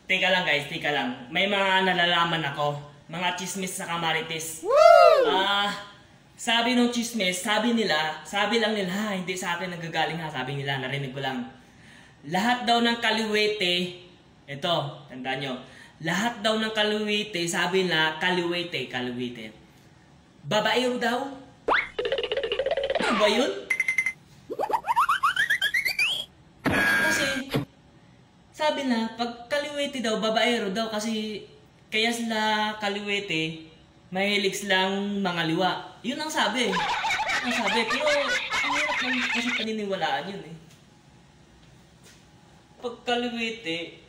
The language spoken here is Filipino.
Teka lang guys, teka lang. May mga nalalaman ako. Mga chismis sa kamarites. Sabi nung chismis, sabi lang nila, hindi sa akin nagagaling ha, sabi nila, narinig ko lang. Lahat daw ng kaliwete, ito, tandaan nyo, lahat daw ng kaliwete, sabi na kaliwete, babaero daw. Ano ba yun? Kasi, sabi na, pag kaliwete daw, babaero daw, kasi kaya sila kaliwete, mahilig silang mga liwa. Yun ang sabi. Pero ang hirap lang kasi paniniwalaan yun eh. Pag kaliwete,